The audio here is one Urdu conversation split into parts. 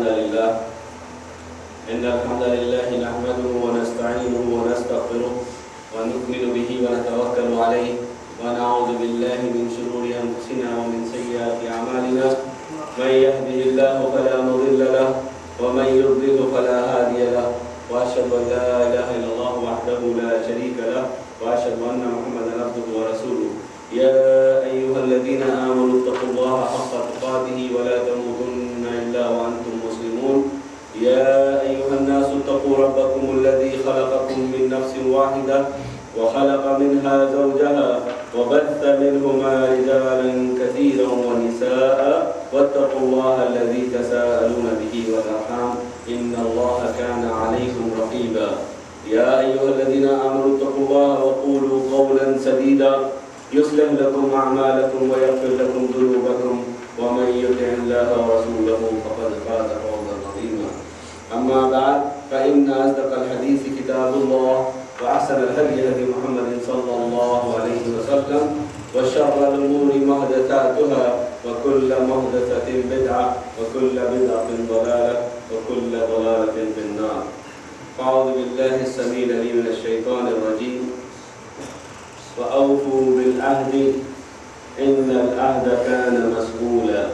الحمد لله نحمده ونستعينه ونستغفره ونؤمن به ونتوكل عليه ونعوذ بالله من شرور أنفسنا ومن سيئات أعمالنا من يهده الله فلا مضل له ومن يضلل فلا هادي له وأشهد أن لا إله إلا الله وحده لا شريك له وأشهد أن محمدا عبده ورسوله يا أيها الذين آمنوا اتقوا الله حق تقاته ولا تموتن إلا وأنتم مسلمون يا أيها الناس اتقوا ربكم الذي خلقكم من نفس واحدة وخلق منها زوجها وبث منهما رجالا كثيرا ونساء واتقوا الله الذي تساءلون به والأرحام إن الله كان عليكم رقيبا يا أيها الذين آمنوا اتقوا الله وقولوا قولا سديدا يصلح لكم أعمالكم ويغفر لكم ذنوبكم ومن يطع الله ورسوله فقد فاز فوزا عظيما أما بعد فإن أصدق الحديث كتاب الله وأحسن الهدي هدي محمد صلى الله عليه وسلم وشر الأمور محدثاتها وكل محدثة بدعة وكل بدعة ضلالة وكل ضلالة في النار أعوذ بالله السميع العليم من الشيطان الرجيم وأوفوا بالعهد إن العهد كان مسؤولا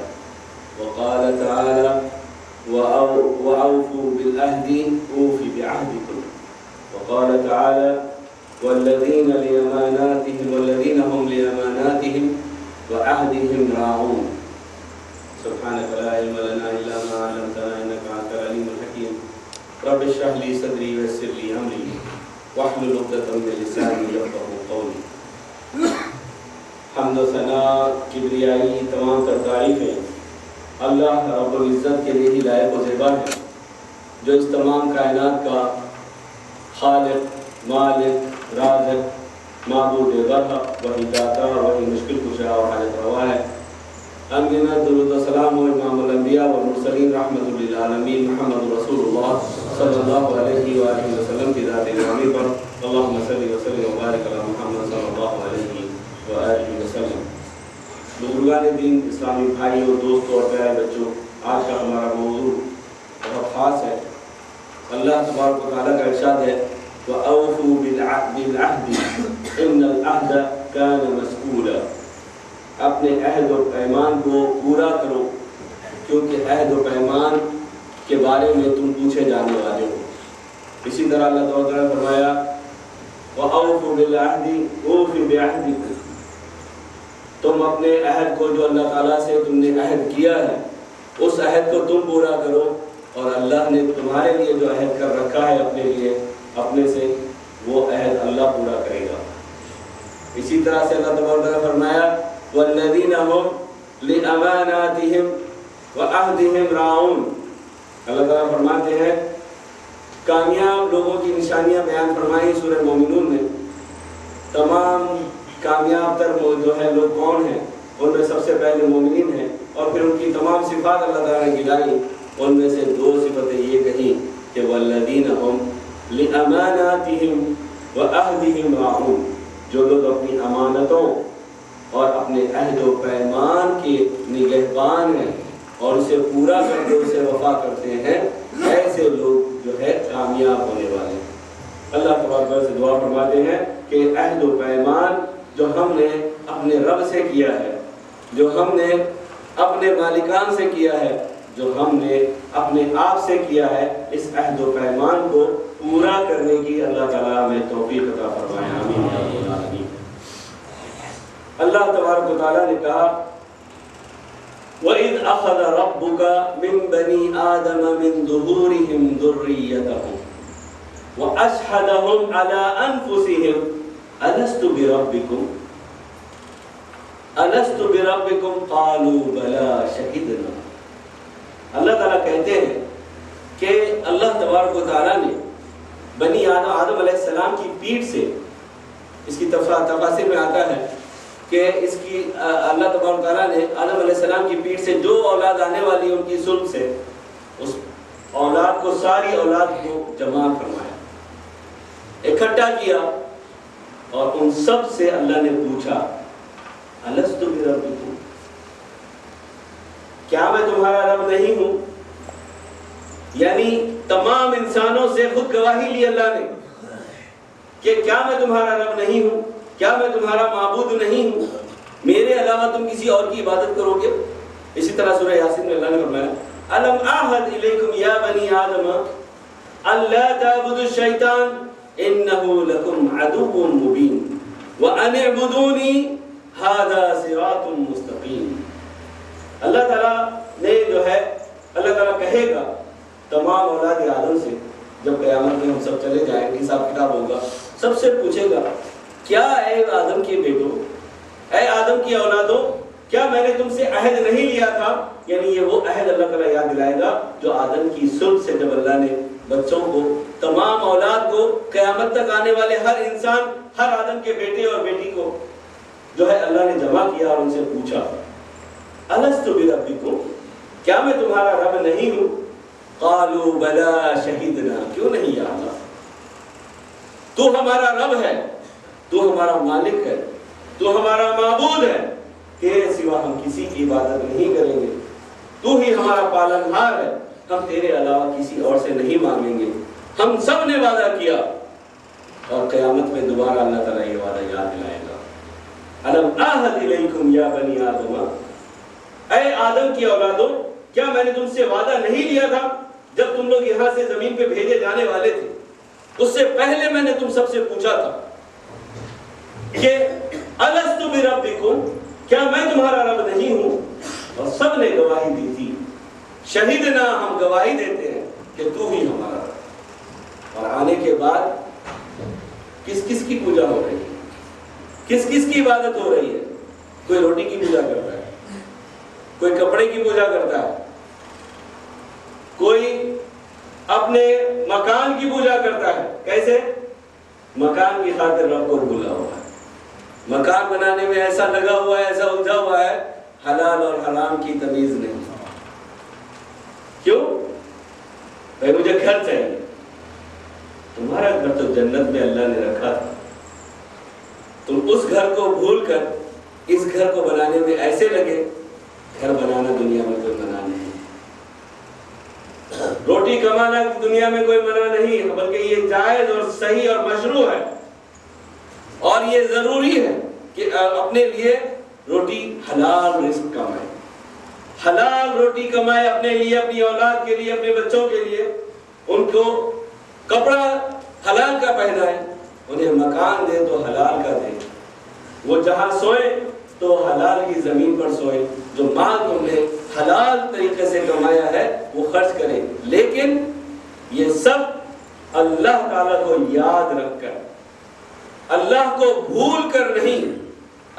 وقال تعالى وأوفوا بالعهد أوف بعهدكم وقال تعالى والذين هم لأماناتهم وعهدهم راعون سبحانك لا علم لنا إلا ما علمتنا إنك أنت العليم الحكيم رب اشرح لي صدري ويسر لي أمري واحلل عقدة من لساني يفقهوا قولي حمد و ثنا کبریائی تمام تر تعریفیں اللہ رب العزت کے لیے ہی لائق و زیبا ہے جو اس تمام کائنات کا خالق مالک رازق معبود برحق وہی داتا وہی مشکل کشا اور حاجت روا ہے انگنت درود و سلام و امام الانبیاء والمرسلین رحمت للعالمین محمد رسول اللہ صلی اللہ علیہ وآلہ وسلم کی ذات گرامی پر اللہم صلی وسلم وبارک علی محمد صلی اللہ علیہ وآلہ وسلم بزرگان دین اسلامی بھائیوں دوستوں اور پیارے بچوں آج کا ہمارا موضوع بہت خاص ہے اللہ تبارک و تعالیٰ کا ارشاد ہے وَأَوْفُوا بِالْعَهْدِ إِنَّ الْعَهْدَ كَانَ مَسْئُولًا اپنے عہد و پیمان کو پورا کرو کیونکہ عہد و پیمان کے بارے میں تم پوچھے جانے والے ہو اسی طرح اللہ تعالیٰ نے فرمایا وَأَوْفُوا بِالْعَهْدِ أُوفِ بِعَهْدِكُمْ تم اپنے عہد کو جو اللہ تعالیٰ سے تم نے عہد کیا ہے اس عہد کو تم پورا کرو اور اللہ نے تمہارے لیے جو عہد کر رکھا ہے اپنے لیے اپنے سے وہ عہد اللہ پورا کرے گا اسی طرح سے اللہ تبارک و تعالیٰ نے فرمایا وَالَّذِينَ هُمْ لِأَمَانَاتِهِمْ وَعَهْدِهِمْ رَاعُونَ اللہ تعالیٰ فرماتے ہیں کامیاب لوگوں کی نشانیاں بیان فرمائی سورہ مومنون میں تمام کامیاب تر جو ہے لوگ کون ہیں ان میں سب سے پہلے مومنین ہیں اور پھر ان کی تمام صفات اللہ تعالیٰ نے گنائی ان میں سے دو صفتیں یہ کہیں کہ والذین هم لأماناتهم وعہدهم راعون جو لوگ اپنی امانتوں اور اپنے عہد و پیمان کے نگہبان ہیں اور اسے پورا کرتے اسے وفا کرتے ہیں ایسے لوگ جو ہے کامیاب ہونے والے ہیں اللہ تبارک و تعالیٰ سے دعا فرماتے ہیں کہ عہد و پیمان جو ہم نے اپنے رب سے کیا ہے جو ہم نے اپنے مالکان سے کیا ہے جو ہم نے اپنے آپ سے کیا ہے اس عہد و پیمان کو پورا کرنے کی اللہ تعالیٰ ہمیں توفیق عطا فرمائے آمین یا رب العالمین اللہ تبارک و تعالیٰ نے کہا وَإِذْ أَخَذَ رَبُّكَ مِنْ بَنِي آدَمَ مِنْ ظُهُورِهِمْ ذُرِّيَّتَهُمْ وَأَشْهَدَهُمْ عَلَىٰ أَنفُسِهِمْ أَلَسْتُ بِرَبِّكُمْ قَالُوا بَلَىٰ شَهِدْنَا اللہ تعالیٰ کہتے ہیں کہ اللہ تبارک و تعالیٰ نے بنی آدم علیہ السلام کی پیٹھ سے اس کی تفاسیر میں آتا ہے کہ اس کی اللہ تبارک و تعالیٰ نے آدم علیہ السلام کی پیٹھ سے جو اولاد آنے والی ان کی سلب سے اس اولاد کو ساری اولاد کو جمع فرمایا اکٹھا کیا اور ان سب سے اللہ نے پوچھا الستُ بربکم کیا میں تمہارا رب نہیں ہوں یعنی تمام انسانوں سے خود گواہی لی اللہ نے کہ کیا میں تمہارا رب نہیں ہوں؟ کیا میں تمہارا معبود نہیں ہوں؟ میرے علاوہ تم کسی اور کی عبادت کرو گے؟ اسی طرح سورہ یاسین میں اللہ نے فرمایا الم اعہد الیکم یا بنی آدم الا تعبدوا الشیطان انہ لکم عدو مبین وان اعبدونی ھذا صراط مستقیم۔ اللہ تعالیٰ نے جو ہے اللہ تعالیٰ کہے گا تمام اولاد آدم سے جب قیامت میں ہم سب چلے جائیں گے، حساب کتاب ہوگا، سب سے پوچھے گا کیا اے آدم کے بیٹوں، اے آدم کی اولادوں، کیا میں نے تم سے عہد نہیں لیا تھا؟ یعنی یہ وہ عہد اللہ تعالیٰ یاد دلائے گا جو آدم کی صلب سے جب اللہ نے بچوں کو، تمام اولاد کو، قیامت تک آنے والے ہر انسان، ہر آدم کے بیٹے اور بیٹی کو جو ہے اللہ نے جمع کیا اور ان سے پوچھا الستُ بربکم، کیا میں تمہارا رب نہیں ہوں؟ قالوا بلا شہدنا، کیوں نہیں یا اللہ، تو ہمارا رب ہے، تو ہمارا مالک ہے، تو ہمارا معبود ہے، تیرے سوا ہم کسی کی عبادت نہیں کریں گے، تو ہی ہمارا پالنہار ہے، ہم تیرے علاوہ کسی اور سے نہیں مانگیں گے۔ ہم سب نے وعدہ کیا اور قیامت میں دوبارہ اللہ تعالیٰ یہ وعدہ یاد دلائے گا الم اعہد الیکم یا بنی آدم، اے آدم کی اولادوں، کیا میں نے تم سے وعدہ نہیں لیا تھا جب تم لوگ یہاں سے زمین پہ بھیجے جانے والے تھے؟ اس سے پہلے میں نے تم سب سے پوچھا تھا کہ الست بربکم، کیا میں تمہارا رب نہیں ہوں؟ اور سب نے گواہی دی تھی، شہیدنا، ہم گواہی دیتے ہیں کہ تو ہی ہمارا رب۔ اور آنے کے بعد کس کس کی پوجا ہو رہی ہے، کس کس کی عبادت ہو رہی ہے؟ کوئی روٹی کی پوجا کرتا ہے، کوئی کپڑے کی پوجا کرتا ہے، کوئی اپنے مکان کی پوجا کرتا ہے۔ کیسے؟ مکان کی خاطر رب کو بھولا ہوا ہے، مکان بنانے میں ایسا لگا ہوا ہے، ایسا الجھا ہوا ہے، حلال اور حرام کی تمیز نہیں۔ کیوں؟ بھائی مجھے گھر چاہیے، تمہارا گھر تو جنت میں اللہ نے رکھا تھا، تم اس گھر کو بھول کر اس گھر کو بنانے میں ایسے لگے۔ گھر بنانا دنیا میں کوئی منع نہیں، روٹی کمانا دنیا میں کوئی منع نہیں، بلکہ یہ جائز اور صحیح اور مشروع ہے، اور یہ ضروری ہے کہ اپنے لیے روٹی حلال رزق کمائے، حلال روٹی کمائے اپنے لیے، اپنی اولاد کے لیے، اپنے بچوں کے لیے، ان کو کپڑا حلال کا پہنائے، انہیں مکان دے تو حلال کا دے، وہ جہاں سوئے تو حلال کی زمین پر سوئے، جو مال تم نے حلال طریقے سے کمایا ہے وہ خرچ کرے، لیکن یہ سب اللہ تعالیٰ کو یاد رکھ کر، اللہ کو بھول کر نہیں،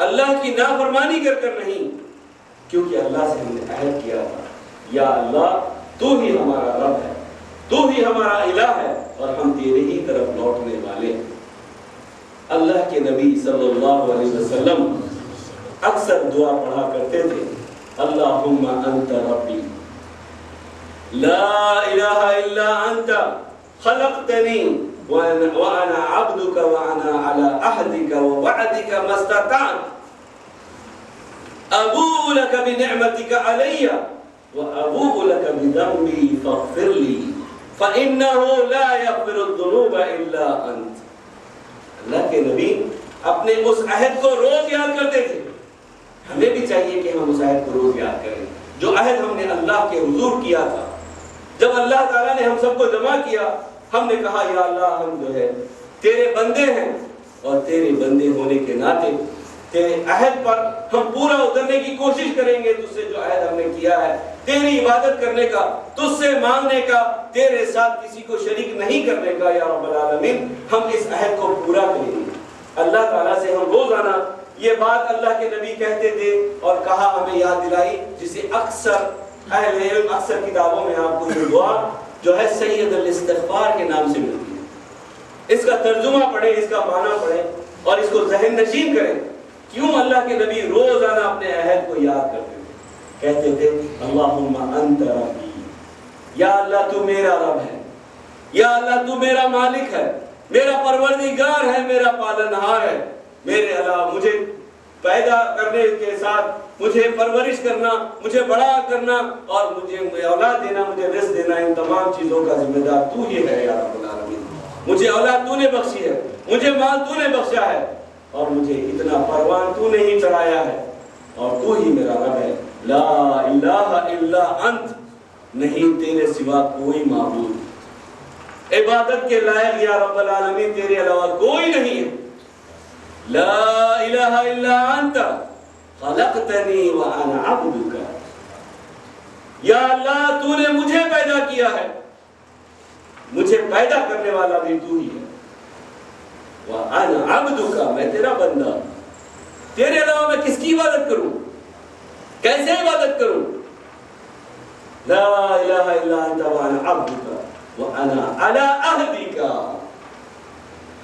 اللہ کی نافرمانی کر کر نہیں، کیونکہ اللہ سے ہم نے عہد کیا تھا یا اللہ تو ہی ہمارا رب ہے، تو ہی ہمارا الہ ہے، اور ہم تیرے ہی طرف لوٹنے والے ہیں۔ اللہ کے نبی صلی اللہ علیہ وسلم اکثر دعا پڑھا کرتے تھے اللہم انت ربی لا الہ الا انت خلقتنی وانا عبدک وانا علی عہدک ووعدک ما استطعت ابوء لک بنعمتک علی وابوء لک بذنبی فاغفر لی فانہ لا یغفر الذنوب الا انت۔ اللہ کے نبی اپنے اس عہد کو روز یاد کرتے تھے، ہمیں بھی چاہیے کہ ہم اس عہد کو روز یاد کریں، جو عہد ہم نے اللہ کے حضور کیا تھا۔ جب اللہ تعالیٰ نے ہم سب کو جمع کیا، ہم نے کہا یا اللہ ہم جو ہے تیرے بندے ہیں، اور تیرے بندے ہونے کے ناطے تیرے عہد پر ہم پورا اترنے کی کوشش کریں گے، تجھ سے جو عہد ہم نے کیا ہے، تیری عبادت کرنے کا، تجھ سے مانگنے کا، تیرے ساتھ کسی کو شریک نہیں کرنے کا یا رب العالمین، ہم اس عہد کو پورا کریں گے۔ اللہ تعالیٰ سے ہم روزانہ یہ بات اللہ کے نبی کہتے تھے اور کہا، ہمیں یاد دلائی، جسے اکثر اہل علم اکثر کتابوں میں آپ کو یہ دعا جو ہے سید الاستغفار کے نام سے ملتی ہے۔ اس کا ترجمہ پڑھیں، اس کا معنی پڑھیں اور اس کو ذہن نشین کریں، کیوں اللہ کے نبی روزانہ اپنے عہد کو یاد کرتے تھے، کہتے تھے اللہم انت ربی، یا اللہ تو میرا رب ہے، یا اللہ تو میرا مالک ہے، میرا پروردگار ہے، میرا پالنہار ہے، میرے علاوہ مجھے پیدا کرنے کے ساتھ مجھے پرورش کرنا، مجھے بڑا کرنا اور مجھے اولاد دینا، مجھے رزق دینا، ان تمام چیزوں کا ذمہ دار تو ہی ہے یا رب العالمین۔ مجھے اولاد تو نے بخشی ہے، مجھے مال تو نے بخشا ہے، اور مجھے اتنا پروان تو نے ہی چڑھایا ہے، اور تو ہی میرا رب ہے۔ لا الہ الا انت، نہیں تیرے سوا کوئی معبود عبادت کے لائق یا رب العالمین تیرے علاوہ کوئی نہیں ہے۔ لا الہ الا انت خلقتنی وانا عبدک، یا اللہ تو نے مجھے پیدا کیا ہے، مجھے پیدا کرنے والا بھی تو ہی ہے، وانا عبدک، میں تیرا بندہ، تیرے علاوہ میں کس کی عبادت کروں، کیسے عبادت کروں؟ لا الہ الا انت وانا عبدک وانا علی عہدک۔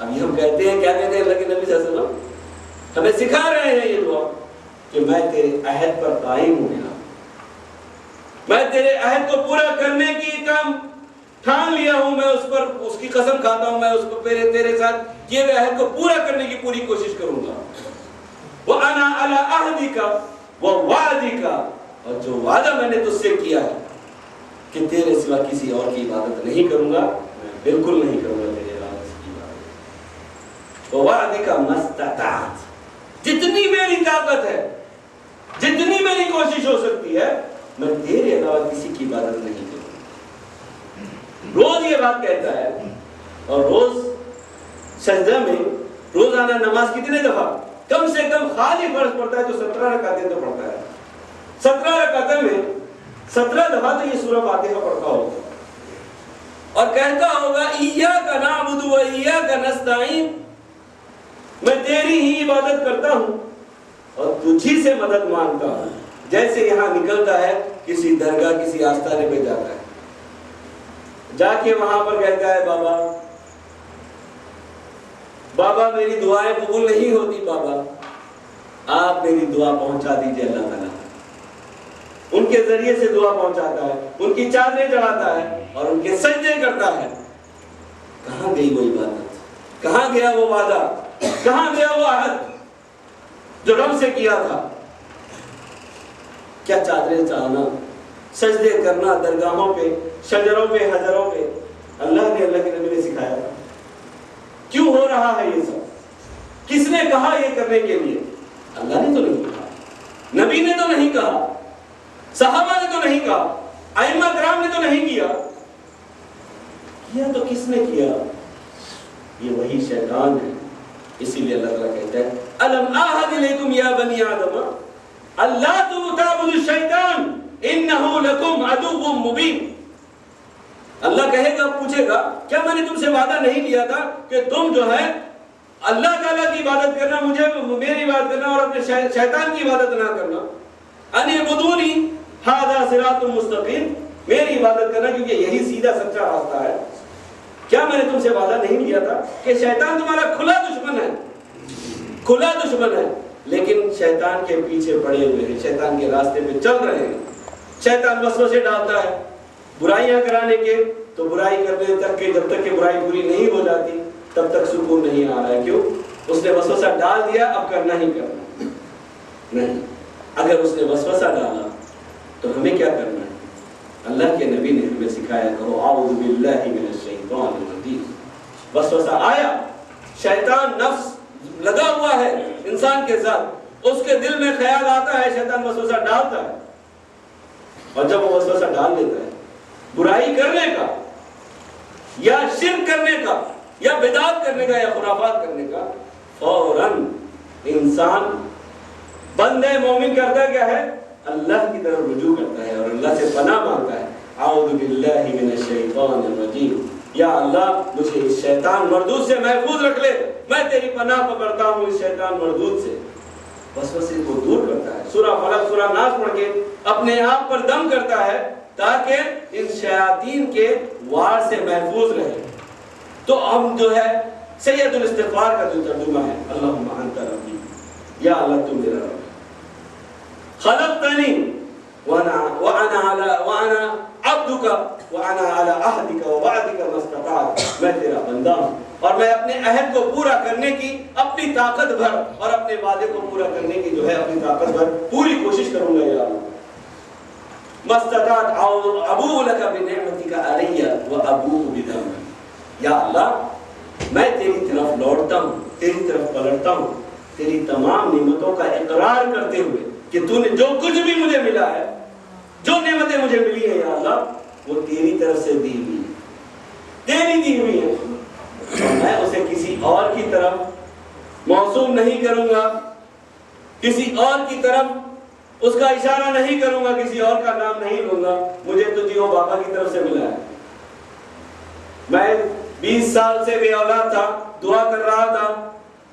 ابھی ہم کہتے ہیں، کیا کہتے ہیں اللہ کے نبی صلی اللہ علیہ وسلم ہمیں سکھا رہے ہیں یہ دعا کہ میں تیرے عہد پر قائم ہوں، میں تیرے عہد کو پورا کرنے کی کام ٹھان لیا ہوں، میں اس پر اس کی قسم کھاتا ہوں، میں اس کو تیرے ساتھ کیے ہوئے عہد کو پورا کرنے کی پوری کوشش کروں گا۔ وَأَنَا عَلَىٰ عَهْدِكَ وَوَعْدِكَ، اور جو وعدہ میں نے تجھ سے کیا ہے کہ تیرے سوا کسی اور کی عبادت نہیں کروں گا، میں بالکل نہیں کروں گا تیرے علاوہ کسی کی عبادت۔ وَوَعْدِكَ مَا اسْتَطَعْتُ، جتنی میری طاقت ہے، جتنی میری کوشش ہو سکتی ہے، میں تیرے علاوہ کسی کی عبادت نہیں کروں گا۔ روز یہ بات کہتا ہے، اور روز سجدہ میں روزانہ نماز کتنے دفعہ؟ کم سے کم خالی فرض پڑھتا ہے تو 17 رکعتیں تو پڑھتا ہے، 17 رکعتیں میں 17 دفعہ تو یہ سورہ فاتحہ پڑھتا ہوگا، اور کہتا ہوگا ایاک نعبد و ایاک نستعین، میں تیری ہی عبادت کرتا ہوں اور تجھی سے مدد مانگتا ہوں۔ جیسے یہاں نکلتا ہے کسی درگاہ کسی آستانے پہ جاتا ہے، جا کے وہاں پر کہتا ہے بابا بابا میری دعائیں قبول نہیں ہوتی، بابا آپ میری دعا پہنچا دیجئے اللہ تعالیٰ۔ ان کے ذریعے سے دعا پہنچاتا ہے، ان کی چادریں چڑھاتا ہے اور ان کے سجدے کرتا ہے۔ کہاں گئی وہ عبادت؟ کہاں گیا وہ وعدہ؟ کہاں گیا وہ عہد جو رب سے کیا تھا؟ کیا چادریں چڑھانا، سجدے کرنا درگاہوں پہ، شجروں پہ، حجروں پہ اللہ نے، اللہ کے نبی نے سکھایا تھا۔ کیوں ہو رہا ہے یہ سب؟ کس نے کہا یہ کرنے کے لیے؟ اللہ نے تو نہیں کہا، نبی نے تو نہیں کہا، صحابہ نے تو نہیں کہا، ائمہ کرام نے تو نہیں کیا تو کس نے کیا؟ یہ وہی شیطان ہے۔ اسی لیے اللہ تعالیٰ کہتا ہے الم اعہد الیکم یا بنی آدم اللہ تعبدوا الشیطان انہ لکم عدو مبین۔ اللہ کہے گا، پوچھے گا، کیا میں نے تم سے وعدہ نہیں لیا تھا کہ تم جو ہے اللہ تعالیٰ کی عبادت کرنا، مجھے میری عبادت کرنا اور اپنے شیطان کی عبادت نہ کرنا؟ ان اعبدونی ھذا صراط مستقیم، میری عبادت کرنا کیونکہ یہی سیدھا سچا راستہ ہے۔ کیا میں نے تم سے وعدہ نہیں لیا تھا کہ شیطان تمہارا کھلا دشمن ہے، کھلا دشمن ہے، لیکن شیطان کے پیچھے پڑے ہوئے ہیں، شیطان کے راستے پہ چل رہے ہیں۔ شیطان وسوسے ڈالتا ہے برائیاں کرانے کے، تو برائی کرنے تک کے جب تک کہ برائی پوری نہیں ہو جاتی تب تک سکون نہیں آ رہا ہے۔ کیوں؟ اس نے وسوسہ ڈال دیا، اب کرنا ہی کرنا نہیں۔ اگر اس نے وسوسہ ڈالا تو ہمیں کیا کرنا ہے؟ اللہ کے نبی نے ہمیں سکھایا، کہو اعوذ باللہ من الشیطان الرجیم۔ وسوسہ آیا، شیطان نفس لگا ہوا ہے انسان کے ساتھ، اس کے دل میں خیال آتا ہے، شیطان وسوسہ ڈالتا ہے، اور جب وہ وسوسہ ڈال دیتا ہے برائی کرنے کا یا شرک کرنے کا یا بدعت کرنے کا یا خرافات کرنے کا، فوراً انسان بندے مومن کرتا کیا ہے؟ اللہ کی طرف رجوع کرتا ہے اور اللہ سے پناہ مانگتا ہے، اعوذ باللہ من الشیطان الرجیم، یا اللہ مجھے اس شیطان مردود سے محفوظ رکھ لے، میں تیری پناہ پکڑتا ہوں اس شیطان مردود سے۔ وسوسے کو دور کرتا ہے، سورہ فلق سورہ ناس پڑھ کے اپنے آپ پر دم کرتا ہے تاکہ ان شیاطین کے وار سے محفوظ رہے۔ تو ہم جو ہے سید الاستغفار کا جو ترجمہ ہے، اللہم انت ربی، یا اللہ تو میرا رب، خلقتنی وانا عبدک وانا علی عہدک ووعدک ما استطعت، میں تیرا بندہ ہوں اور میں اپنے عہد کو پورا کرنے کی اپنی طاقت بھر اور اپنے وعدے کو پورا کرنے کی جو ہے اپنی طاقت بھر پوری کوشش کروں گا یا اللہ. مستطاعت ابوء لک بنعمتک علی وابوء بذنبی. یا اللہ میں تیری طرف لوٹتا ہوں، تیری طرف پلٹتا ہوں، تیری تمام نعمتوں کا اقرار کرتے ہوئے کہ تو نے جو کچھ بھی مجھے ملا ہے، جو نعمتیں مجھے ملی ہیں یا اللہ وہ تیری طرف سے دی ہوئی ہے، تیری دی ہوئی ہے، اور میں اسے کسی اور کی طرف موصول نہیں کروں گا، کسی اور کی طرف اس کا اشارہ نہیں کروں گا، کسی اور کا نام نہیں لوں گا. مجھے تو جیو بابا کی طرف سے ملا ہے. میں 20 سال سے بے اولاد تھا، دعا کر رہا تھا،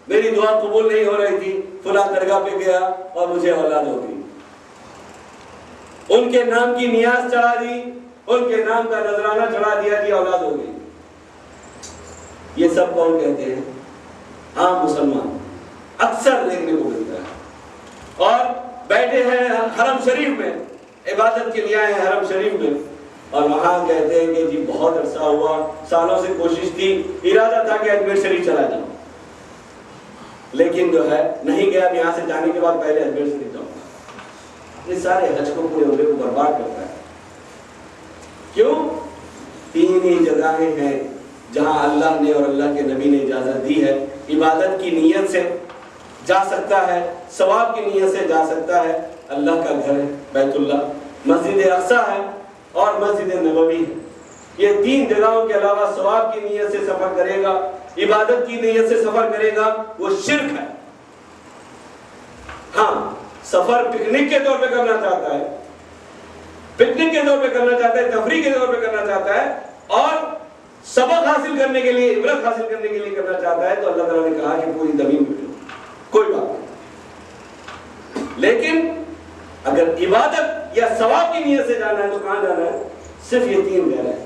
میری دعا قبول نہیں ہو رہی تھی. فلاں درگاہ پہ گیا اور مجھے اولاد ہو گئی. ان کے نام کی نیاز چڑھا دی، ان کے نام کا نذرانہ چڑھا دیا کہ اولاد ہو گئی. یہ سب کون کہتے ہیں؟ عام مسلمان اکثر دیکھنے کو ملتا ہے. اور بیٹھے ہیں حرم شریف میں، عبادت کے لیے آئے ہیں حرم شریف میں، اور وہاں کہتے ہیں کہ جی بہت عرصہ ہوا، سالوں سے کوشش تھی، ارادہ تھا کہ اجمیر شریف چلا جاؤں، لیکن جو ہے نہیں گیا. یہاں سے جانے کے بعد پہلے اجمیر شریف جاؤں گا. اپنے سارے حج کو پورے عمرے کو برباد کرتا ہے. کیوں؟ 3 ہی جگہیں ہیں جہاں اللہ نے اور اللہ کے نبی نے اجازت دی ہے. عبادت کی نیت سے جا سکتا ہے، ثواب کی نیت سے جا سکتا ہے. اللہ کا گھر ہے بیت اللہ، مسجد اقصی ہے اور مسجد نبوی ہے. یہ 3 جگہوں کے علاوہ ثواب کی نیت سے سفر کرے گا، عبادت کی نیت سے سفر کرے گا، وہ شرک ہے. ہاں سفر پکنک کے طور پہ کرنا چاہتا ہے، پکنک کے طور پہ کرنا چاہتا ہے، تفریح کے طور پہ کرنا چاہتا ہے، اور سبق حاصل کرنے کے لیے، عبرت حاصل کرنے کے لیے کرنا چاہتا ہے، تو اللہ تعالیٰ نے کہا کہ پوری زمین میں کوئی بات نہیں. لیکن اگر عبادت یا ثواب کی نیت سے جانا ہے تو کہاں جانا ہے؟ صرف یہ 3 گھر ہیں.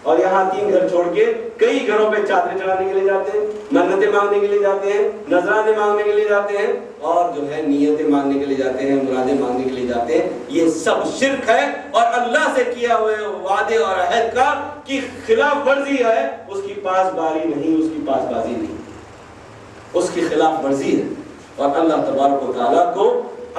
اور یہاں 3 گھر چھوڑ کے کئی گھروں پہ چادریں چڑھانے کے لیے جاتے ہیں، منتیں مانگنے کے لیے جاتے ہیں، نذرانے مانگنے کے لیے جاتے ہیں، اور جو ہے نیتیں مانگنے کے لیے جاتے ہیں، مرادیں مانگنے کے لیے جاتے ہیں. یہ سب شرک ہے اور اللہ سے کیا ہوئے وعدے اور عہد کا کی خلاف ورزی ہے. اس کی پاس باری نہیں، اس کی پاس بازی نہیں، اس کی خلاف ورزی ہے. اور اللہ تبارک و تعالیٰ کو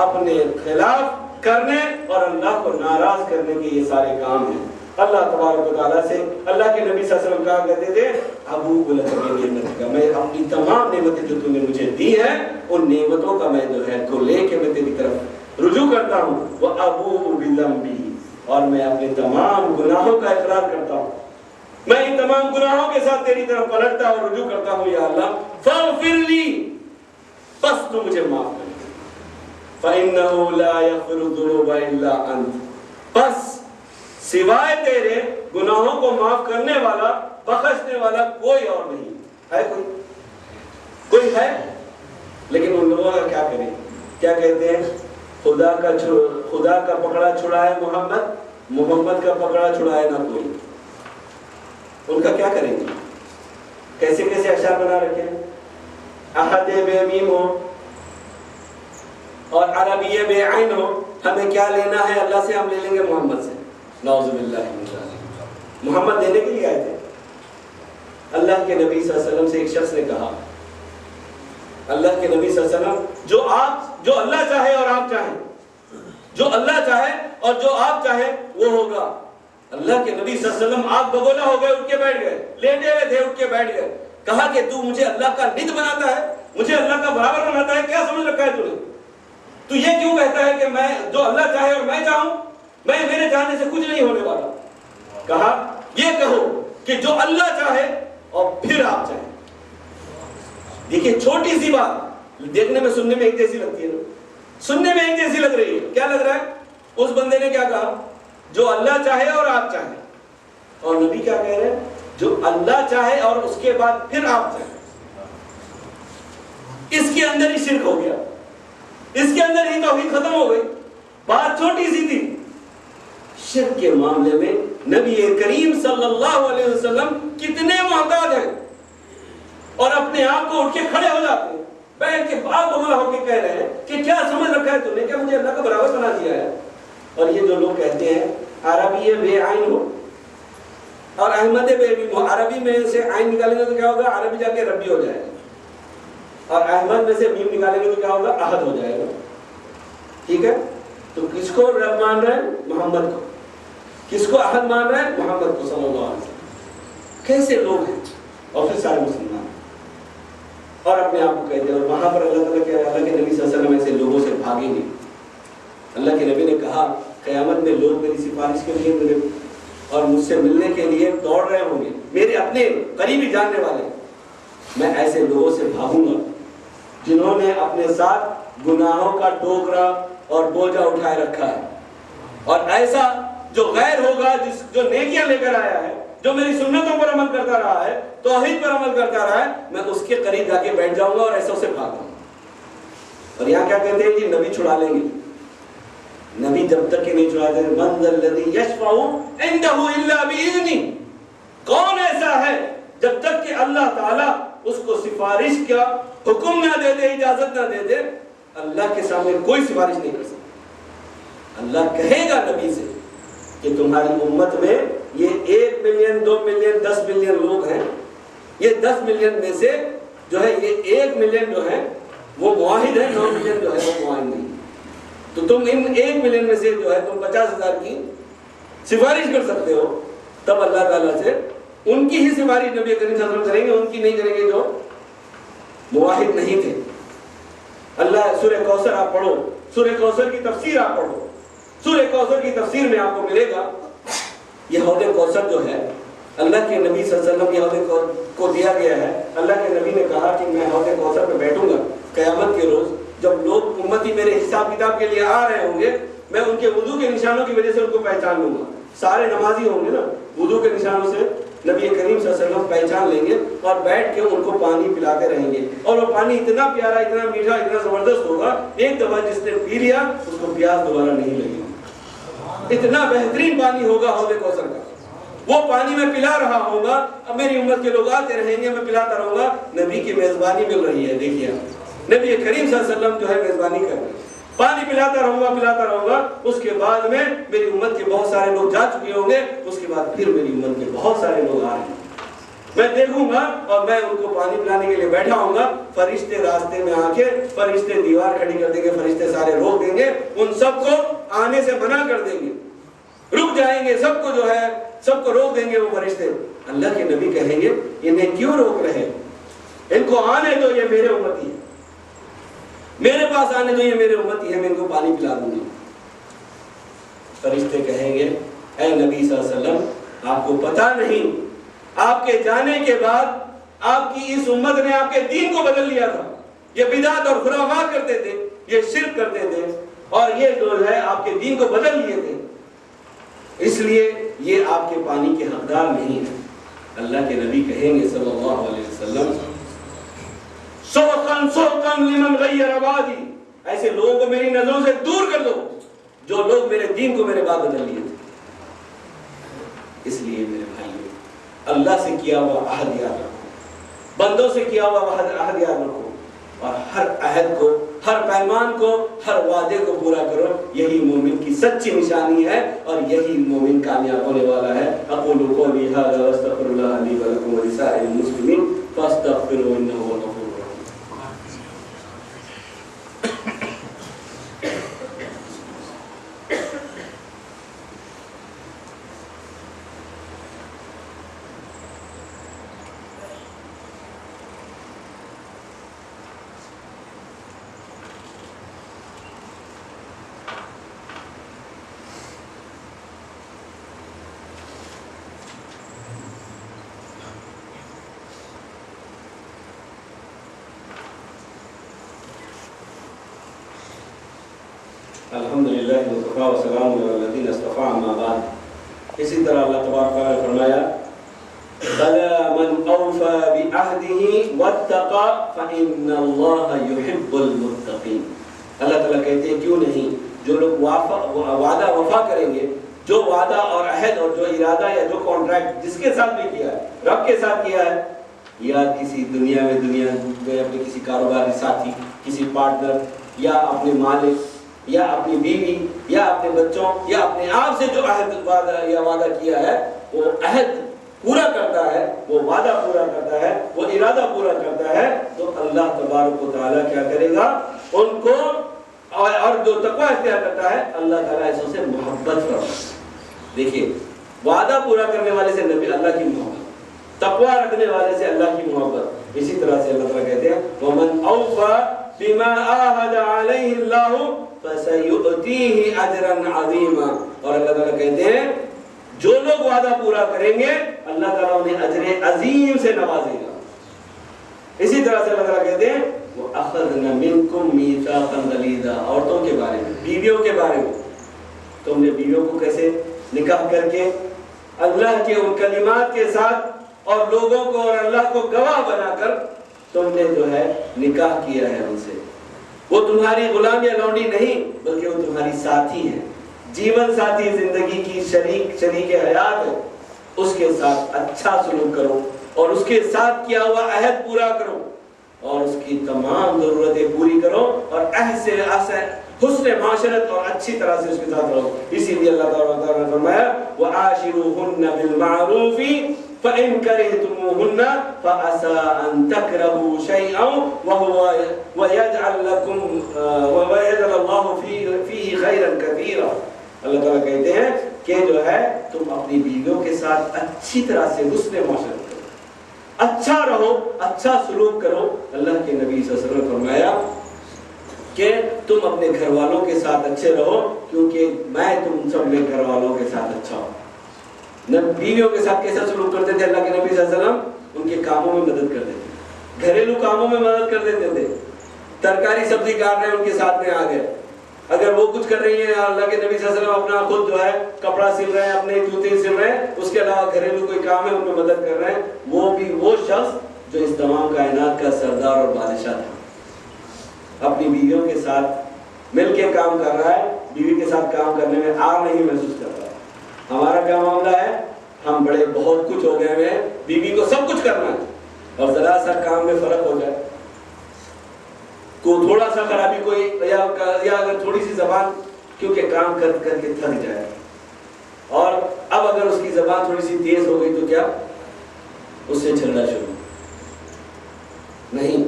اپنے خلاف کرنے اور اللہ کو ناراض کرنے کے یہ سارے کام ہیں. اللہ تبارک و تعالیٰ سے اللہ کے نبی صلی اللہ علیہ وسلم کہا کرتے تھے ابوء لک بنعمتک، میں اپنی تمام نعمتیں جو تم نے مجھے دی ہیں ان نعمتوں کا میں جو ہے کو لے کے میں تیری طرف رجوع کرتا ہوں. وابوء بذنبی، اور میں اپنے تمام گناہوں کا اقرار کرتا ہوں. میں ان تمام گناہوں کے ساتھ تیری طرف پلٹتا اور رجوع کرتا ہوں. یا اللہ فاغفر لی، بس تو مجھے معاف کر دے. فإنه لا يغفر الذنوب إلا أنت، بس سوائے تیرے گناہوں کو معاف کرنے والا، بخشنے والا کوئی اور نہیں ہے. کوئی ہے؟ لیکن ان لوگوں کا کیا کریں؟ کیا کہتے ہیں؟ خدا کا پکڑا چھڑائے محمد کا پکڑا چھڑائے نہ کوئی. ان کا کیا کریں گے؟ کیسے کیسے اشعار بنا رکھے ہیں. احد بے میم ہو اور عربی بے عین ہو، ہمیں کیا لینا ہے اللہ سے؟ ہم لے لیں گے محمد سے. نعوذ باللہ من ذلک. محمد دینے کے لیے آئے تھے. اللہ کے نبی صلی اللہ علیہ وسلم سے ایک شخص نے کہا، اللہ کے نبی صلی اللہ علیہ وسلم جو اللہ چاہے اور آپ چاہیں، جو اللہ چاہے اور جو آپ چاہیں وہ ہوگا. اللہ کے نبی صلی اللہ علیہ وسلم آگ بگولا ہو گئے، اٹھ کے بیٹھ گئے، لیٹے ہوئے تھے اٹھ کے بیٹھ گئے. کہا کہ تو مجھے اللہ کا ند بناتا ہے، مجھے اللہ کا برابر بناتا ہے، کیا سمجھ رکھا ہے تو نے؟ تو یہ کیوں کہتا ہے کہ میں جو اللہ چاہے اور میں چاہوں، میرے چاہنے سے کچھ نہیں ہونے والا. کہا یہ کہو کہ جو اللہ چاہے اور پھر آپ چاہیں. دیکھیے چھوٹی سی بات دیکھنے میں سننے میں ایک جیسی لگتی ہے، سننے میں ایک جیسی لگ رہی ہے. کیا لگ رہا ہے؟ اس بندے نے کیا کہا؟ جو اللہ چاہے اور آپ چاہیں. اور نبی کیا کہہ رہے ہیں؟ جو اللہ چاہے اور اس کے بعد پھر آپ چاہیں. اس کے اندر ہی شرک ہو گیا، اس کے اندر ہی توحید ختم ہو گئی. بات چھوٹی سی تھی. شرک کے معاملے میں نبی کریم صلی اللہ علیہ وسلم کتنے محتاط ہیں، اور اپنے آپ کو اٹھ کے کھڑے ہو جاتے ہیں، بیٹھ کے بات بولا ہو کے کہہ رہے ہیں کہ کیا سمجھ رکھا ہے تو نے، کیا مجھے اللہ کا برابر بنا دیا ہے. اور یہ جو لوگ کہتے ہیں عربی بے عین ہو، اور احمد پہ بھی عربی میں سے عین نکالیں گے تو کیا ہوگا؟ عربی جا کے ربی ہو جائے گا، اور احمد میں سے میم نکالیں گے تو کیا ہوگا؟ احد ہو جائے گا، ٹھیک ہے؟ تو کس کو رب مان رہے ہیں؟ محمد کو۔ کس کو احد مان رہے ہیں؟ محمد کو صلی اللہ علیہ وسلم۔ کیسے لوگ ہیں؟ اور پھر سارے مسلمان اور اپنے آپ کو کہتے ہیں، اور وہاں پر اللہ تعالیٰ کے نبی صلی اللہ علیہ وسلم ایسے لوگوں سے بھاگیں گے۔ اللہ کے نبی نے کہا قیامت میں لوگ میری سفارش کے لیے میرے اور مجھ سے ملنے کے لیے دوڑ رہے ہوں گے، میرے اپنے قریبی جاننے والے۔ میں ایسے لوگوں سے بھاگوں گا جنہوں نے اپنے ساتھ گناہوں کا ٹوکرا اور بوجھا اٹھائے رکھا ہے، اور ایسا جو غیر ہوگا، جو نیکیاں لے کر آیا ہے، جو میری سنتوں پر عمل کرتا رہا ہے، توحید پر عمل کرتا رہا ہے، میں اس کے قریب جا کے بیٹھ جاؤں گا اور ایسا اسے بھاگوں گا۔ اور یہاں کیا کہتے ہیں جی؟ نبی چھڑا لیں گے۔ نبی جب تک کہ نہیں چھڑاتے، من ذا الذی یشفع عندہ الا باذنہ، کون ایسا ہے جب تک کہ اللہ تعالیٰ اس کو سفارش کا حکم نہ دے دے، اجازت نہ دے دے، اللہ کے سامنے کوئی سفارش نہیں کر سکتا۔ اللہ کہے گا نبی سے کہ تمہاری امت میں یہ 1 ملین 2 ملین 10 ملین لوگ ہیں، یہ 10 ملین میں سے جو ہے یہ 1 ملین جو ہے وہ موحد ہے، 9 ملین جو ہے وہ موحد نہیں۔ تو تم ان 1 ملین میں سے جو ہے تم 50,000 کی سفارش کر سکتے ہو، تب اللہ تعالیٰ سے ان کی ہی سفارش نبی کریم صلی اللہ علیہ وسلم کریں گے، ان کی نہیں کریں گے جو موحد نہیں تھے۔ اللہ سورہ کوثر آپ پڑھو، سورہ کوثر کی تفسیر آپ پڑھو، سورہ کوثر کی تفسیر میں آپ کو ملے گا یہ حوض کوثر جو ہے اللہ کے نبی صلی اللہ علیہ وسلم یہ حوض کو دیا گیا ہے۔ اللہ کے نبی نے کہا کہ میں حوض کوثر پہ بیٹھوں گا قیامت کے روز، جب لوگ امتی میرے حساب کتاب کے لیے آ رہے ہوں گے، میں ان کے وضو کے نشانوں کی وجہ سے ان کو پہچان لوں گا۔ سارے نمازی ہوں گے نا، وضو کے نشانوں سے نبی کریم صلی اللہ علیہ وسلم پہچان لیں گے اور بیٹھ کے ان کو پانی پلاتے رہیں گے، اور وہ پانی اتنا پیارا، اتنا میٹھا، اتنا زبردست ہوگا، ایک دفعہ جس نے پی لیا اس کو پیاس دوبارہ نہیں لگے گی۔ اتنا بہترین پانی ہوگا حوض کوثر کا، وہ پانی میں پلا رہا ہوں گا، اب میری امت کے لوگ آتے رہیں گے، میں پلاتا رہوں گا۔ نبی کی میزبانی مل رہی ہے، دیکھیے نبی کریم صلی اللہ علیہ وسلم جو ہے میزبانی کر رہے ہیں، پانی پلاتا رہوں گا۔ اس کے بعد میں میری امت کے بہت سارے لوگ جا چکے ہوں گے، اس کے بعد پھر میری امت کے بہت سارے لوگ آ رہے ہیں، میں دیکھوں گا اور میں ان کو پانی پلانے کے لیے بیٹھا ہوں گا۔ فرشتے راستے میں آ کے، فرشتے دیوار کھڑی کر دیں گے، فرشتے سارے روک دیں گے، ان سب کو آنے سے منع کر دیں گے، رک جائیں گے، سب کو جو ہے سب کو روک دیں گے وہ فرشتے۔ اللہ کے نبی کہیں گے انہیں کیوں روک رہے؟ ان کو آنے دو، یہ میرے امتی ہے، میرے پاس آنے دو، یہ میرے امتی ہے، میں ان کو پانی پلا دوں گا۔ فرشتے کہیں گے اے نبی صلی اللہ علیہ وسلم، آپ کو پتہ نہیں آپ کے جانے کے بعد آپ کی اس امت نے آپ کے دین کو بدل لیا تھا، یہ بدعت اور خرافات کرتے تھے، یہ شرک کرتے تھے، اور یہ جو ہے آپ کے دین کو بدل لیے تھے، اس لیے یہ آپ کے پانی کے حقدار نہیں ہے۔ اللہ کے نبی کہیں گے صلی اللہ علیہ وسلم سوقاً سوقاً لمن غیر عبادی، ایسے لوگوں کو میری نظروں سے دور کر دو جو لوگ میرے دین کو میرے بعد بدل لیے تھے۔ اس لیے میرے بھائیو، اللہ سے کیا ہوا عہد یاد رکھو، بندوں سے کیا ہوا عہد یاد رکھو، اور ہر عہد کو، ہر پیمان کو، ہر وعدے کو پورا کرو۔ یہی مومن کی سچی نشانی ہے، اور یہی مومن کامیاب ہونے والا ہے۔ اقول قولی ھذا واستغفر اللہ لی ولکم ولسائر المسلمین فاستغفروہ انہ هو الغفور الرحیم۔ الحمدللہ وکفی وسلام علی الذین اصطفی اما بعد۔ اسی طرح اللہ تبارک و تعالیٰ نے فرمایا بلی من اوفی بعہدہ واتقی فإن اللہ یحب المتقین۔ اللہ تعالیٰ کہتے ہیں کیوں نہیں، جو لوگ وعدہ وفا کریں گے، جو وعدہ اور عہد اور جو ارادہ یا جو کانٹریکٹ جس کے ساتھ بھی کیا ہے، رب کے ساتھ کیا ہے، یا کسی دنیا میں اپنے کسی کاروباری ساتھی، کسی پارٹنر، یا اپنے مالک، یا اپنی بیوی، یا اپنے بچوں، یا اپنے آپ سے جو عہد یا وعدہ کیا ہے، وہ عہد پورا کرتا ہے، وہ وعدہ پورا کرتا ہے، وہ ارادہ پورا کرتا ہے، تو اللہ تبارک و تعالیٰ کیا کرے گا ان کو، اور جو تقویٰ اختیار کرتا ہے اللہ تعالیٰ اس سے محبت کرتا ہے۔ دیکھیے وعدہ پورا کرنے والے سے نبی اللہ کی محبت، تقویٰ رکھنے والے سے اللہ کی محبت۔ اسی طرح سے اللہ تعالیٰ کہتے ہیں وَمَنْ أَوْفَى بِمَا عَاهَدَ عَلَيْهِ اللَّهُ فَسَيُؤْتِيهِ أَجْرًا عَظِيمًا، اور اللہ تعالیٰ کہتے ہیں جو لوگ وعدہ پورا کریں گے اللہ تعالیٰ انہیں اجر عظیم سے نوازے گا۔ اسی طرح سے اللہ تعالیٰ کہتے ہیں وَأَخَذْنَا مِنْكُمْ مِيثَاقًا غَلِيظًا، عورتوں کے بارے میں، بیویوں کے بارے میں، تم نے بیویوں کو کیسے نکاح کر کے اللہ کے ان کلمات کے ساتھ اور لوگوں کو اور اللہ کو گواہ بنا کر تم نے جو ہے نکاح کیا ہے ان سے، وہ تمہاری غلام یا لونڈی نہیں بلکہ وہ تمہاری ساتھی ہیں، جیون ساتھی، زندگی کی شریک حیات ہے، اس کے ساتھ اچھا سلوک کرو اور اس کے ساتھ کیا ہوا عہد پورا کرو اور اس کی تمام ضرورتیں پوری کرو اور حسن معاشرت اور اچھی طرح سے اس کے ساتھ رہو۔ اسی لیے اللہ تعالیٰ نے فرمایا وَعَاشِرُوهُنَّ بِالْمَعْرُوفِ فَإِن كَرِهْتُمُوهُنَّ فَعَسَىٰ أَن تَكْرَهُوا شَيْئًا وَيَجْعَلْ اللَّهُ فِيهِ خَيْرًا كَثِيرًا۔ اللہ تعالیٰ کہتے ہیں کہ جو ہے تم اپنی بیویوں کے ساتھ اچھی طرح سے حسن معاشرت کرو، اچھا رہو، اچھا سلوک کرو۔ اللہ کے نبی صلی اللہ علیہ وسلم نے فرمایا کہ تم اپنے گھر والوں کے ساتھ اچھے رہو کیونکہ میں تم سب میں گھر والوں کے ساتھ اچھا ہوں۔ بیویوں کے ساتھ کیسا سلوک کرتے تھے اللہ کے نبی صلی اللہ علیہ وسلم؟ ان کے کاموں میں مدد کرتے تھے، گھریلو کاموں میں مدد کر دیتے تھے، ترکاری سبزی کاٹ رہے ہیں ان کے ساتھ میں آ گئے، اگر وہ کچھ کر رہی ہیں اللہ کے نبی صلی اللہ علیہ وسلم اپنا خود جو ہے کپڑا سل رہے ہیں، اپنے جوتے سل رہے ہیں، اس کے علاوہ گھریلو کوئی کام ہے ان میں مدد کر رہے ہیں، وہ بھی وہ شخص جو اس تمام کائنات کا سردار اور بادشاہ تھا، اپنی بیویوں کے ساتھ مل کے کام کر رہا ہے، بیوی کے ساتھ کام کرنے میں آر نہیں محسوس کر رہا ہے۔ ہمارا کیا معاملہ ہے؟ ہم بڑے بہت کچھ ہو گئے ہیں، بیوی کو سب کچھ کرنا ہے اور ذرا سا کام میں فرق ہو جائے، کو تھوڑا سا خرابی کوئی یا اگر تھوڑی سی زبان کیونکہ کام کر کر کے تھک جائے، اور اب اگر اس کی زبان تھوڑی سی تیز ہو گئی تو کیا اس سے جھگڑا شروع نہیں،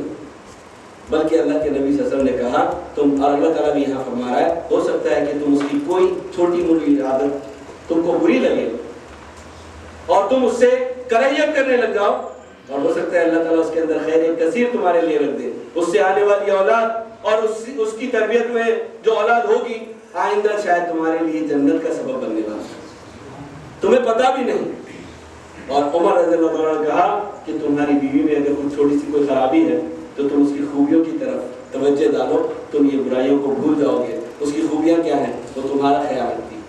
بلکہ اللہ کے نبی صلی اللہ علیہ وسلم نے کہا تم، اور اللہ تعالیٰ بھی یہاں فرما رہا ہے ہو سکتا ہے کہ تم اس کی کوئی چھوٹی موٹی عادت تم کو بری لگے اور تم اس سے کراہیت کرنے لگ جاؤ، اور ہو سکتا ہے اللہ تعالیٰ اس کے اندر خیر کثیر تمہارے لیے رکھ دے، اس سے آنے والی اولاد اور اس کی تربیت میں جو اولاد ہوگی آئندہ شاید تمہارے لیے جنت کا سبب بننے والا، تمہیں پتہ بھی نہیں۔ اور عمر رضی اللہ عنہ نے کہا کہ تمہاری بیوی میں اگر کوئی چھوٹی سی کوئی خرابی ہے تو تم اس کی خوبیوں کی طرف توجہ ڈالو، تم یہ برائیوں کو بھول جاؤ گے۔ اس کی خوبیاں کیا ہیں؟ وہ تمہارا خیال رکھتی ہے،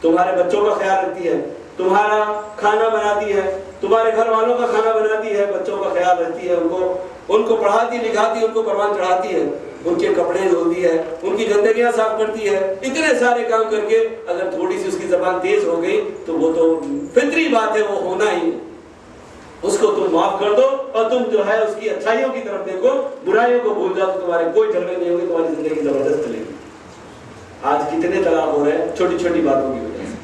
تمہارے بچوں کا خیال رکھتی ہے، تمہارا کھانا بناتی ہے، تمہارے گھر والوں کا کھانا بناتی ہے، بچوں کا خیال رکھتی ہے، ان کو پڑھاتی لکھاتی، ان کو پروان چڑھاتی ہے، ان کے کپڑے دھوتی ہے، ان کی گندگیاں صاف کرتی ہے، اتنے سارے کام کر کے اگر تھوڑی سی اس کی زبان تیز ہو گئی تو وہ تو فطری بات ہے، وہ ہونا ہی، اس کو تم معاف کر دو اور تم جو ہے اس کی اچھائیوں کی طرف دیکھو، برائیوں کو بھول جاؤ تو تمہارے کوئی جھگڑے نہیں ہوں گے، تمہاری زندگی زبردست چلے گی۔ آج کتنے طلاق ہو رہے ہیں چھوٹی چھوٹی باتوں کی وجہ سے۔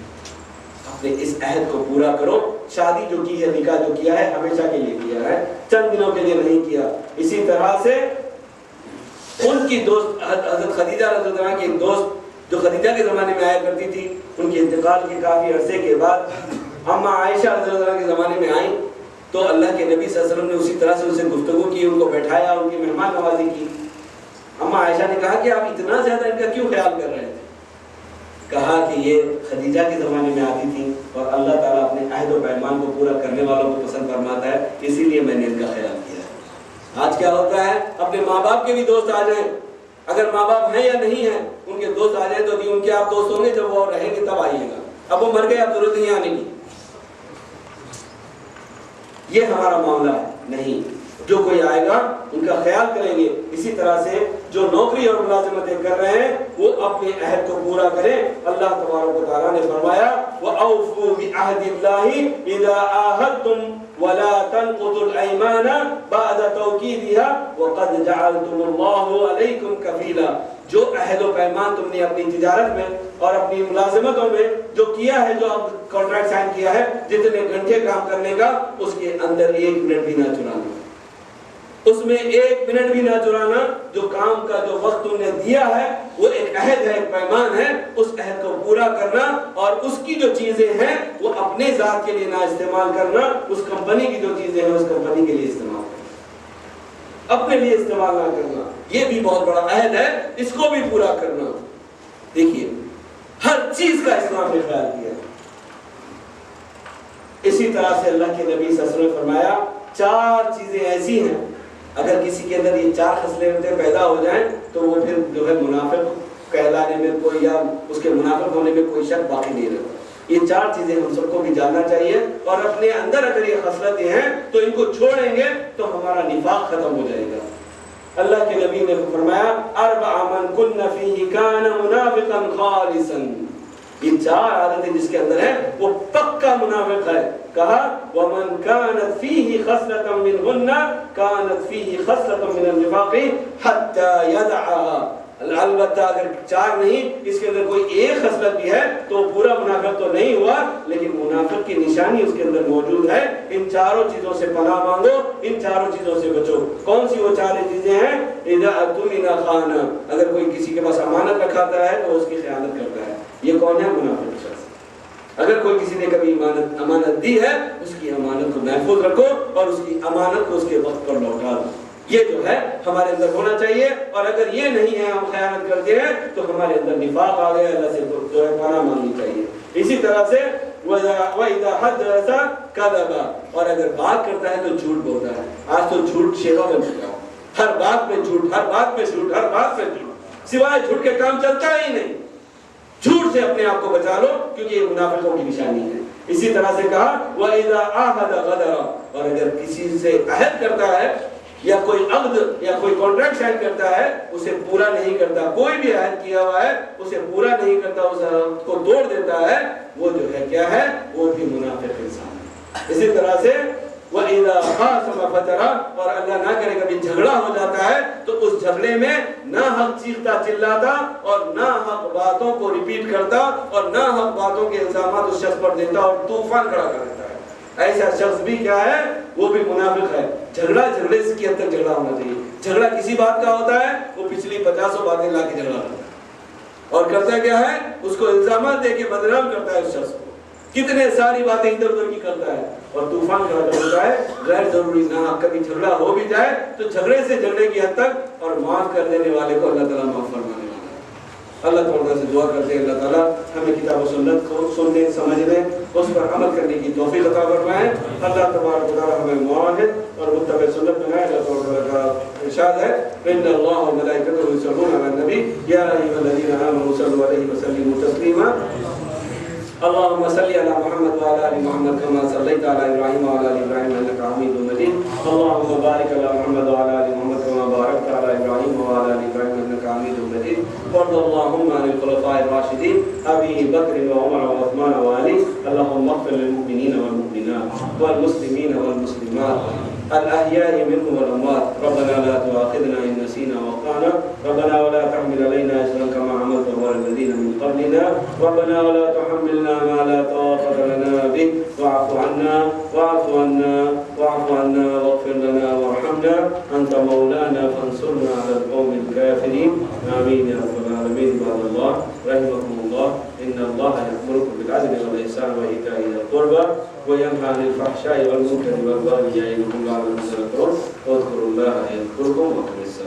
اپنے اس عہد کو پورا کرو، شادی جو کی ہے، نکاح جو کیا ہے ہمیشہ کے لیے کیا ہے، چند دنوں کے لیے نہیں کیا۔ اسی طرح سے ان کی دوست حضرت خدیجہ رضی اللہ عنہ کی ایک دوست جو خدیجہ کے زمانے میں آیا کرتی تھی، ان کے انتقال کے کافی عرصے کے بعد اما عائشہ رضی اللہ عنہ کے زمانے میں آئیں تو اللہ کے نبی صلی اللہ علیہ وسلم نے اسی طرح سے ان سے گفتگو کی، ان کو بیٹھایا، ان کی مہمان نوازی کی۔ اما عائشہ نے کہا کہ آپ اتنا زیادہ ان کا کیوں خیال کر رہے تھے؟ کہا کہ یہ خدیجہ کے زمانے میں آتی تھی اور اللہ تعالیٰ اپنے عہد و پیمان کو پورا کرنے والوں کو پسند فرماتا ہے، اسی لیے میں نے ان کا خیال کیا ہے۔ آج کیا ہوتا ہے؟ اپنے ماں باپ کے بھی دوست آ جائیں، اگر ماں باپ ہیں یا نہیں ہیں ان کے دوست آ جائیں تو ان کے آپ دوست ہوں گے، جب وہ رہیں گے تب آئیے گا، اب وہ مر گئے اب ضرورت نہیں آنے کی۔ یہ ہمارا معاملہ ہے نہیں، جو کوئی آئے گا ان کا خیال کریں گے۔ اسی طرح سے جو نوکری اور ملازمتیں کر رہے ہیں وہ اپنے عہد کو پورا کریں۔ اللہ تبارک و تعالیٰ نے فرمایا وَأَوْفُوا بِعَهْدِ اللَّهِ إِذَا عَاهَدتُّمْ وَلَا تَنقُضُوا الْأَيْمَانَ بَعْدَ تَوْكِيدِهَا وَقَدْ جَعَلْتُمُ اللَّهُ عَلَيْكُمْ كَفِيلًا۔ جو عہد و پیمان تم نے اپنی تجارت میں اور اپنی ملازمتوں میں جو کیا ہے، جو اب کانٹریکٹ سائن کیا ہے، جتنے گھنٹے کام کرنے کا، اس کے اندر 1 منٹ بھی نہ چرانا، اس میں 1 منٹ بھی نہ چرانا۔ جو کام کا جو وقت تم نے دیا ہے وہ ایک عہد ہے، ایک پیمان ہے، اس عہد کو پورا کرنا، اور اس کی جو چیزیں ہیں وہ اپنے ذات کے لیے نہ استعمال کرنا، اس کمپنی کی جو چیزیں ہیں اس کمپنی کے لیے استعمال کرنا، اپنے لیے استعمال نہ کرنا۔ یہ بھی بہت بڑا عہد ہے، اس کو بھی پورا کرنا۔ دیکھیے ہر چیز کا اسلام نے خیال کیا۔ اسی طرح سے اللہ کے نبی صلی اللہ علیہ وسلم نے فرمایا 4 چیزیں ایسی ہیں، اگر کسی کے اندر یہ 4 خصلتیں پیدا ہو جائیں تو وہ پھر جو ہے منافق کہلانے میں کوئی، یا اس کے منافق ہونے میں کوئی شک باقی نہیں رہتا۔ یہ 4 چیزیں ہم سب کو بھی جاننا چاہیے، اور اپنے اندر اگر یہ خصلتیں ہیں تو ان کو چھوڑیں گے تو ہمارا نفاق ختم ہو جائے گا۔ اللہ کے نبی نے فرمایا 4 من کن فیہ کان منافقا خالصا، یہ 4 عادتیں جس کے اندر ہیں وہ پکا منافق ہے۔ کہا ومن كانت فيه خصلة منهن كانت فيه خصلة من النفاق حتى يدعها۔ البتہ اگر 4 نہیں، اس کے اندر کوئی ایک خصلت بھی ہے تو پورا منافق تو نہیں ہوا، لیکن منافق کی نشانی اس کے اندر موجود ہے۔ ان 4 چیزوں سے پناہ مانگو، ان 4 چیزوں سے بچو۔ کون سی وہ 4 چیزیں ہیں؟ اذا اؤتمن خان، اگر کوئی کسی کے پاس امانت رکھاتا ہے تو اس کی خیانت کرتا ہے۔ یہ کون ہے؟ منافق شخص۔ اگر کوئی کسی نے کبھی امانت دی ہے، اس کی امانت کو محفوظ رکھو اور اس کی امانت کو اس کے وقت پر لوٹا دو۔ یہ جو ہے ہمارے اندر ہونا چاہیے، اور اگر یہ نہیں ہے، ہم خیانت کرتے ہیں تو ہمارے اندر نفاق آ گیا، اللہ سے جو ہے پناہ مانگنی چاہیے۔ اسی طرح سے وَإِذَا حَدَّثَ كَذَبَ، اور اگر بات کرتا ہے تو جھوٹ بولتا ہے۔ آج تو جھوٹ شیوا بن چکا ہے، ہر بات میں جھوٹ، ہر بات میں جھوٹ، ہر بات میں جھوٹ، سوائے جھوٹ کے کام چلتا ہی نہیں۔ جھوٹ سے اپنے آپ کو بچا لو، کیونکہ یہ منافقوں کی نشانی ہے۔ اسی طرح سے کہا وَإِذَا عَاهَدَ غَدَرَ، اور اگر کسی سے عہد کرتا ہے یا کوئی عقد یا کوئی کانٹریکٹ سائن کرتا ہے، اسے پورا نہیں کرتا، کوئی بھی عہد کیا ہوا ہے اسے پورا نہیں کرتا، اس عہد کو توڑ دیتا ہے، وہ جو ہے کیا ہے؟ وہ بھی منافق انسان ہے۔ اسی طرح سے وَإِذَا خَاصَمَ فَجَرَ، اور اللہ نہ کرے کبھی جھگڑا ہو جاتا ہے تو اس جھگڑے میں نہ حق چیختا چلاتا اور نہ حق باتوں کو ریپیٹ کرتا اور نہ حق باتوں کے الزامات اس شخص پر دیتا اور طوفان کھڑا کر دیتا ہے۔ ایسا شخص بھی کیا ہے؟ وہ بھی منافق ہے۔ جھگڑے سے کی حد تک جھگڑا ہونا چاہیے۔ جھگڑا کسی بات کا ہوتا ہے، وہ پچھلی 50 باتیں لا کے جھگڑا کرتا ہے، اور کرتا کیا ہے؟ اس کو الزامات دے کے بدنام کرتا ہے اس شخص کو، کتنے ساری باتیں ادھر ادھر کی کرتا ہے اور طوفان کھڑا کرتا ہے۔ غیر ضروری نہ کبھی جھگڑا ہو بھی جائے تو جھگڑے سے جھگڑے کی حد تک، اور معاف کر دینے والے کو اللہ تعالیٰ معاف فرمانے والا ہے۔ اللہ تعالیٰ سے دعا کرتے ہیں اللہ تعالیٰ ہمیں کتاب و سنت کو سننے سمجھنے اس پر عمل کرنے کی توفیق عطا فرمائے۔ اللہ تبارک و تعالیٰ ہمیں معاہد اور متبع سنت بنائے۔ اللہ تبارک کا ارشاد ہے ان اللہ و ملائکتہ یصلون علی النبی یا ایھا الذین آمنوا صلوا علیہ وسلموا تسلیما۔ اللهم صل على محمد وعلى ال محمد كما صليت على ابراهيم وعلى ال ابراهيم انك حميد مجيد۔ اللهم بارك على محمد وعلى ال محمد كما باركت على ابراهيم وعلى ال ابراهيم انك حميد مجيد۔ وارض اللهم عن الخلفاء الراشدين ابي بكر وعمر وعثمان وعلي۔ اللهم اغفر للمؤمنين والمؤمنات والمسلمين والمسلمات الأحياء منهم والأموات۔ ربنا لا تؤاخذنا إن نسينا وأخطأنا، ربنا ولا تحمل علينا إصرا كما حملته على الذين من قبلنا، ربنا ولا تحملنا ما لا طاقة لنا به، واعف عنا واعف عنا واعف عنا واغفر لنا وارحمنا، أنت مولانا فانصرنا على القوم الكافرين، آمين يا رب العالمين۔ عباد الله رحمكم الله، إن الله يأمركم بالعدل والإحسان وإيتاء ذي القربى وينهى عن الفحشاء والمنكر والبغي يعظكم لعلكم تذكرون، واذكروا الله يذكركم وأقيموا الصلاة۔